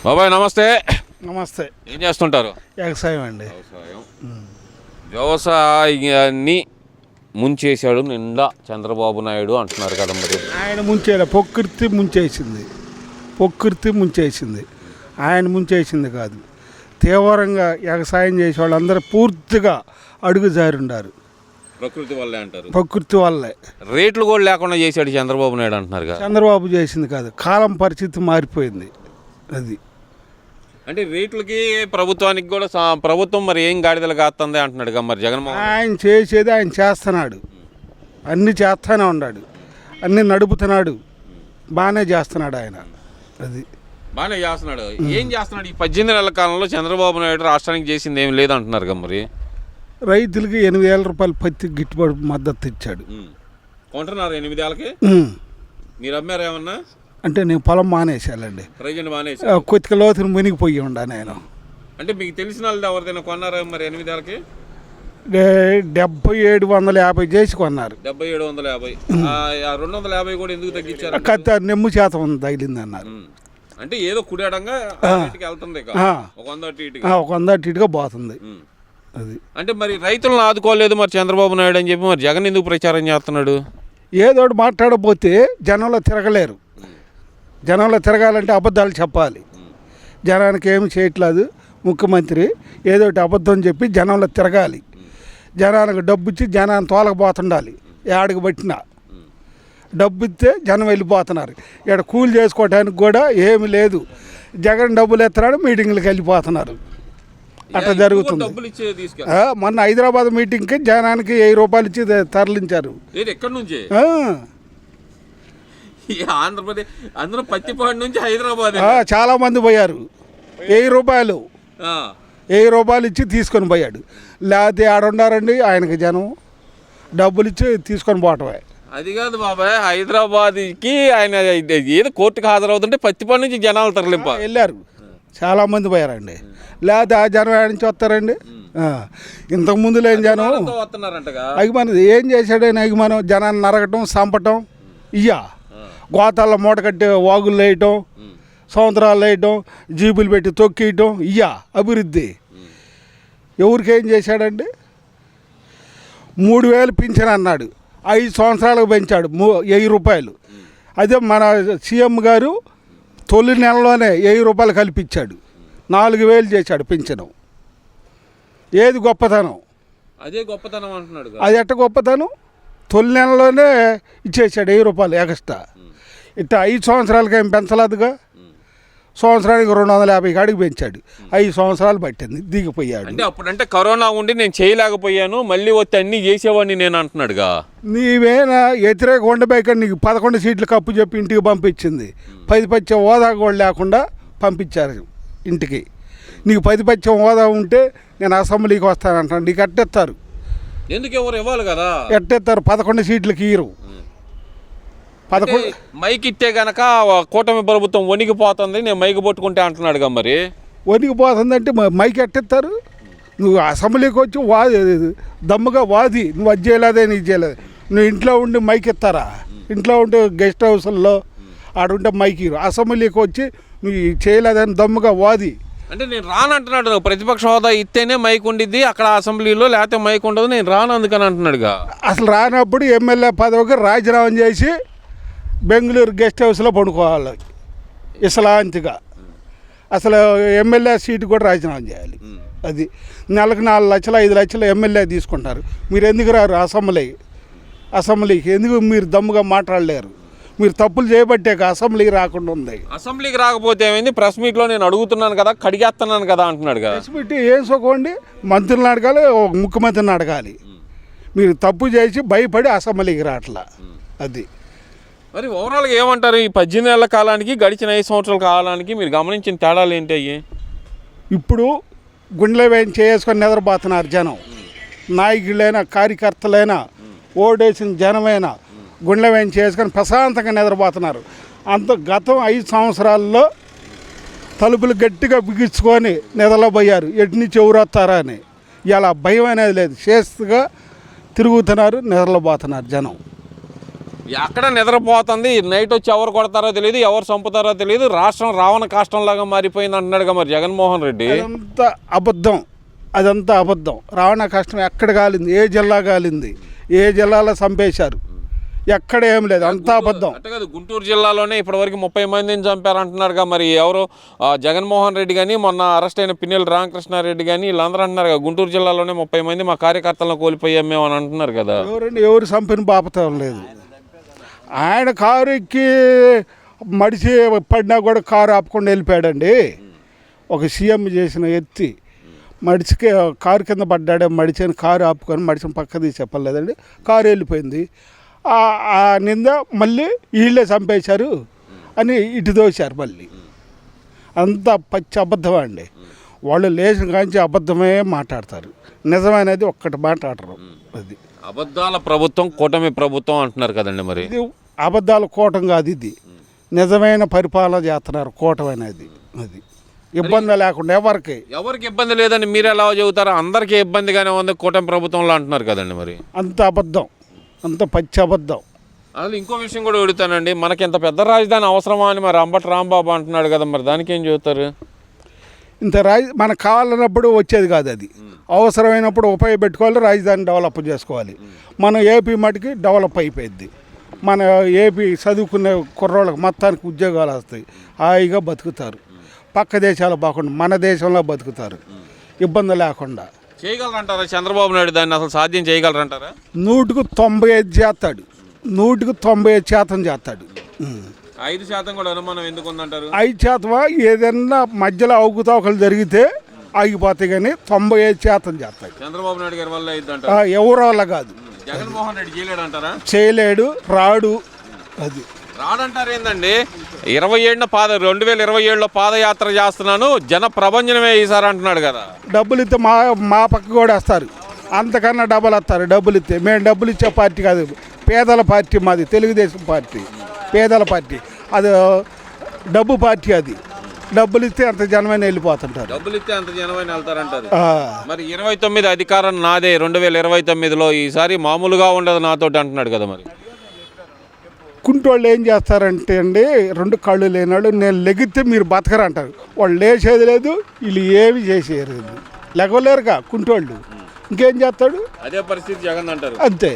బాబాయ్ నమస్తే. నమస్తే. ఏం చేస్తుంటారు? వ్యవసాయం అండి. వ్యవసాయాన్ని ముంచేశాడు నిండా చంద్రబాబు నాయుడు అంటున్నారు కదా. మరి ఆయన ముంచేలా ప్రకృతి ముంచేసింది, ఆయన ముంచేసింది కాదు. తీవ్రంగా వ్యవసాయం చేసే వాళ్ళందరూ పూర్తిగా అడుగుజారి ఉన్నారు. ప్రకృతి వల్లే అంటారు. ప్రకృతి వల్లే. రేట్లు కూడా లేకుండా చేశాడు చంద్రబాబు నాయుడు అంటున్నారు కదా. చంద్రబాబు చేసింది కాదు, కాలం పరిస్థితి మారిపోయింది. అది అంటే రేట్లకి ప్రభుత్వానికి కూడా ప్రభుత్వం మరి ఏం గాడిదలు కాస్తుంది అంటున్నాడు కదా. మరి జగన్మోహన్ ఆయన చేసేది ఆయన చేస్తున్నాడు, అన్నీ చేస్తూనే ఉన్నాడు, అన్నీ నడుపుతున్నాడు, బాగానే చేస్తున్నాడు ఆయన. అది బాగానే చేస్తున్నాడు. ఏం చేస్తున్నాడు? ఈ 18 నెలల కాలంలో చంద్రబాబు నాయుడు రాష్ట్రానికి చేసింది ఏమి లేదంటున్నారు కదా. మరి రైతులకి 8,000 రూపాయలు పత్తి గిట్టుబాటు మద్దతు ఇచ్చాడు. కొంటున్నారు 8 ఏళ్ళకి. మీరు అమ్మారు ఏమన్నా? అంటే నేను పొలం మానేసాలండి. ప్రజెంట్ మానేసి కొద్దిగా లోతుని మునిగిపోయి ఉండా నేను. అంటే మీకు తెలిసిన వాళ్ళు ఎవరిదైనా కొన్నారా మరి 8 ఏళ్ళకి? 7,750 చేసి కొన్నారు. 7,750. 250 కూడా ఎందుకు తగ్గించారు? కత్తి నెమ్ము శాతం తగిలింది అన్నారు. అంటే ఏదో కుడాడంగా వెళ్తుంది, ఒక 100 అటు ఇటుగా పోతుంది. అది అంటే మరి రైతులను ఆదుకోలేదు మరి చంద్రబాబు నాయుడు అని చెప్పి మరి జగన్ ఎందుకు ప్రచారం చేస్తున్నాడు? ఏదో మాట్లాడబోతే జనంలో తిరగలేరు. జనంలో తిరగాలంటే అబద్ధాలు చెప్పాలి. జనానికి ఏమి చేయట్లేదు ముఖ్యమంత్రి, ఏదో అబద్ధం చెప్పి జనంలో తిరగాలి. జనానికి డబ్బు ఇచ్చి జనాన్ని తోలకపోతుండాలి. ఏడికి పట్టినా డబ్బు ఇస్తే జనం వెళ్ళిపోతున్నారు. ఇక్కడ కూలి చేసుకోవడానికి కూడా ఏమి లేదు. జగన్ డబ్బులు ఎత్తున్నాడు, మీటింగ్లకు వెళ్ళిపోతున్నారు. అట్లా జరుగుతుంది. మొన్న హైదరాబాద్ మీటింగ్కి జనానికి 1000 రూపాయలు ఇచ్చి తరలించారు. ఎక్కడి నుంచి? ఆంధ్రప్రదేశ్, అందరూ పత్తిపాడు నుంచి హైదరాబాద్ చాలా మంది పోయారు. 1000 రూపాయలు 1000 రూపాయలు ఇచ్చి తీసుకొని పోయాడు. లేకపోతే ఆడుండారండి ఆయనకి జనం డబ్బులు ఇచ్చి తీసుకొని పోవటమే. అది కాదు బాబాయ్, హైదరాబాద్కి ఆయన ఏదో కోర్టుకు హాజరవుతుంటే పత్తిపాడు నుంచి జనాలు తరలింప వెళ్ళారు. చాలామంది పోయారండి. లేదా ఆ జనం ఏడ నుంచి వస్తారండి? ఇంతకుముందు లేని జనం అభిమానం ఏం చేశాడు ఆయన? అభిమానం జనాన్ని నరగటం, చంపటం, గోతాల్లో మూట కట్టి వాగులు వేయటం, సంవత్సరాలు వేయటం, జీబులు పెట్టి తొక్కియటం, అభివృద్ధి. ఎవరికేం చేశాడండి? 3,000 పింఛన్ అన్నాడు, 5 సంవత్సరాలకు పెంచాడు 1000 రూపాయలు. అదే మన సీఎం గారు తొలి నెలలోనే 1000 రూపాయలు కల్పించాడు, 4,000 చేశాడు పింఛను. ఏది గొప్పతనం? అదే గొప్పతనం అంటున్నాడు. అది ఎట్ట గొప్పతనం? తొలి నెలలోనే ఇచ్చేసాడు 1000 రూపాయలు ఎక్స్ట్రా. ఇట్లా 5 సంవత్సరాలకి ఏం పెంచలేదుగా. సంవత్సరానికి 250 కాడికి పెంచాడు. 5 సంవత్సరాలు పట్టింది, దిగిపోయాడు. అంటే అప్పుడంటే కరోనా ఉండి నేను చేయలేకపోయాను, మళ్ళీ వచ్చి అన్నీ చేసేవాడిని నేను అంటున్నాడుగా. నీవేనా వ్యతిరేక ఉండబోక నీకు 11 సీట్లు కప్పు చెప్పి ఇంటికి పంపించింది. 10 పచ్చే హోదా కూడా లేకుండా పంపించారు ఇంటికి. నీకు 10 పచ్చే హోదా ఉంటే నేను అసెంబ్లీకి వస్తానంటాను. నీకు ఎట్టెత్తారు? ఎందుకు ఎవరు ఇవ్వాలి కదా. ఎట్టెత్తారు? 11 సీట్లకి ఇయ్యరు. 11 మైక్ ఇట్టే గనక కూటమి ప్రభుత్వం వణికిపోతుంది, నేను మైక్ పట్టుకుంటే అంటున్నాడుగా. మరి వణికిపోతుందంటే మైక్ ఎట్టెత్తారు? నువ్వు అసెంబ్లీకి వచ్చి దమ్ముగా వాది, నువ్వు అది చేయలేదే, నీకు చేయలేదు. నువ్వు ఇంట్లో ఉండి మైక్ ఎత్తారా? ఇంట్లో ఉంటే గెస్ట్ హౌస్ల్లో ఆడుంటే మైక్ ఇరు. అసెంబ్లీకి వచ్చి నువ్వు చేయలేదని దమ్ముగా వాది. అంటే నేను రానంటున్నాడు. ప్రతిపక్ష హోదా ఇస్తేనే మైక్ ఉండిద్ది అక్కడ అసెంబ్లీలో, లేకపోతే మైక్ ఉండదు, నేను రాను అందుకని అంటున్నాడుగా. అసలు రానప్పుడు ఎమ్మెల్యే పదవికి రాజీనామా చేసి బెంగళూరు గెస్ట్ హౌస్లో పండుకోవాలి ఇసలాంతిగా. అసలు ఎమ్మెల్యే సీటు కూడా రాజీనామా చేయాలి. అది నెలకు 4 లక్షలు 5 లక్షలు ఎమ్మెల్యే తీసుకుంటారు. మీరు ఎందుకు రారు అసెంబ్లీకి? ఎందుకు మీరు దమ్ముగా మాట్లాడలేరు? మీరు తప్పులు చేయబట్టే అసెంబ్లీకి రాకుండా ఉంది. అసెంబ్లీకి రాకపోతే ఏమైంది? ప్రెస్ మీట్లో నేను అడుగుతున్నాను కదా, కడిగేస్తున్నాను కదా అంటున్నాడు కదా. ప్రెస్ మీట్ ఏం సుఖండి? మంత్రులను అడగాలి, ముఖ్యమంత్రిని అడగాలి. మీరు తప్పు చేసి భయపడి అసెంబ్లీకి రావట్లా. అది మరి ఓవరాల్గా ఏమంటారు? ఈ 18 నెలల కాలానికి గడిచిన 5 సంవత్సరాల కాలానికి మీరు గమనించిన తేడాలు ఏంటి అయ్యి? ఇప్పుడు గుండెలో వేయం చేసుకొని నిద్రపోతున్నారు జనం. నాయకులైనా కార్యకర్తలైనా ఓడేసిన జనమైనా గుండెలో వేయం చేసుకొని ప్రశాంతంగా నిద్రపోతున్నారు. గతం 5 సంవత్సరాల్లో తలుపులు గట్టిగా బిగించుకొని నిద్రపోయారు, ఎటు నుంచి ఎవరు వస్తారా అని. ఇలా భయం అనేది లేదు, చేస్తుగా తిరుగుతున్నారు, నిద్రపోతున్నారు జనం. ఎక్కడ నిద్రపోతుంది, నైట్ వచ్చి ఎవరు కొడతారో తెలియదు, ఎవరు చంపుతారో తెలియదు, రాష్ట్రం రావణ కాష్టంలాగా మారిపోయింది అంటున్నాడుగా మరి జగన్మోహన్ రెడ్డి. అదంతా అబద్ధం. రావణ కష్టం ఎక్కడ కాలింది, ఏ జిల్లా కాలింది, ఏ జిల్లాలో చంపేశారు, ఎక్కడ ఏం లేదు, అంతా అబద్ధం. అంటే కదా గుంటూరు జిల్లాలోనే ఇప్పటివరకు 30 మందిని చంపారు అంటున్నారుగా. మరి ఎవరు జగన్మోహన్ రెడ్డి కానీ మొన్న అరెస్ట్ అయిన పిన్నెల రామకృష్ణారెడ్డి కానీ వీళ్ళందరూ అంటున్నారు కదా, గుంటూరు జిల్లాలోనే 30 మంది మా కార్యకర్తలను కోల్పోయాం మేము అని అంటున్నారు కదా. ఎవరు చంపిన బాపతం లేదు. ఆయన కారు ఎక్కి మడిచి పడినా కూడా కారు ఆపకుండా వెళ్ళిపోయాడండి. ఒక సీఎం చేసిన ఎత్తి మడిచికి కారు కింద పడ్డాడే, మడిచిన కారు ఆపుకొని మడిచిన పక్క తీసి చెప్పలేదండి, కారు వెళ్ళిపోయింది. ఆ నింద మళ్ళీ వీళ్ళే చంపేశారు అని ఇటు దోశారు మళ్ళీ. అంత పచ్చి అబద్ధం అండి. వాళ్ళు లేచిన కాంచి అబద్ధమే మాట్లాడతారు, నిజమనేది ఒక్కటి మాట్లాడరు. అది అబద్ధాల ప్రభుత్వం, కూటమి ప్రభుత్వం అంటున్నారు కదండి. మరి ఇది అబద్ధాల కూటం కాదు, ఇది నిజమైన పరిపాలన చేస్తున్నారు కూటమి అనేది. అది ఇబ్బంది లేకుండా ఎవరికి ఇబ్బంది లేదని మీరు ఎలా చెబుతారా? అందరికీ ఇబ్బందిగానే ఉంది కూటమి ప్రభుత్వంలో అంటున్నారు కదండి. మరి అంత అబద్ధం, అంత పచ్చి అబద్ధం. అసలు ఇంకో విషయం కూడా అడుగుతానండి, మనకి ఇంత పెద్ద రాజధాని అవసరమా అని మరి అంబటి రాంబాబు అంటున్నాడు కదా, మరి దానికి ఏం చెబుతారు? ఇంత మనకు కావాలన్నప్పుడు వచ్చేది కాదు, అది అవసరమైనప్పుడు ఉపయోగపెట్టుకోవాలి, రాజధాని డెవలప్ చేసుకోవాలి. మన ఏపీ మటుకి డెవలప్ అయిపోయింది. మన ఏపీ చదువుకునే కుర్రోళ్ళకి మొత్తానికి ఉద్యోగాలు వస్తాయి, హాయిగా బతుకుతారు. పక్క దేశాలు బాగుండు, మన దేశంలో బతుకుతారు ఇబ్బంది లేకుండా. చేయగలరంటారా చంద్రబాబు నాయుడు దాన్ని? అసలు సాధ్యం చేయగలరంటారా? 100కు 95 చేస్తాడు, 100కు 95% చేస్తాడు. 5% కూడా అనుమానం ఎందుకు ఉందంటారు? 5% ఏదైనా మధ్యలో అవకతవకలు జరిగితే ఆగిపోతాయి, కానీ 95% చేస్తాడు. చంద్రబాబు నాయుడు గారి వల్ల అయిందంటారు? ఎవరి వల్ల కాదు. జగన్మోహన్ రెడ్డి చేయలేడంటారా? చేయలేడు, రాడు. అది రాడంటారు ఏందండి? 2027లో పాదయాత్ర చేస్తున్నాను, జన ప్రభంజనమే ఈసారి అంటున్నాడు కదా. డబ్బులు ఇస్తే మా పక్క కూడా వస్తారు, అంతకన్నా డబ్బులు వస్తారు. డబ్బులు ఇస్తే మేము డబ్బులు ఇచ్చే పార్టీ కాదు, పేదల పార్టీ మాది, తెలుగుదేశం పార్టీ పేదల పార్టీ. అది డబ్బు పార్టీ, అది డబ్బులు ఇస్తే అంత జనమైన వెళ్ళిపోతుంటారు. డబ్బులు ఇస్తే అంత జనమైన వెళ్తారంటారు. మరి 29 అధికారం నాదే 2029లో, ఈసారి మామూలుగా ఉండదు నాతోటి అంటున్నాడు కదా. మరి కుంటోళ్ళు ఏం చేస్తారంటే అండి, 2 కళ్ళు లేనాడు నేను లెగితే మీరు బతకరంటారు. వాళ్ళు లేచేది లేదు, వీళ్ళు ఏమి చేసేది లేదు, లెగలేరుగా కుంటోళ్ళు. ఇంకేం చేస్తాడు? అదే పరిస్థితి జగన్ అంటారు. అంతే.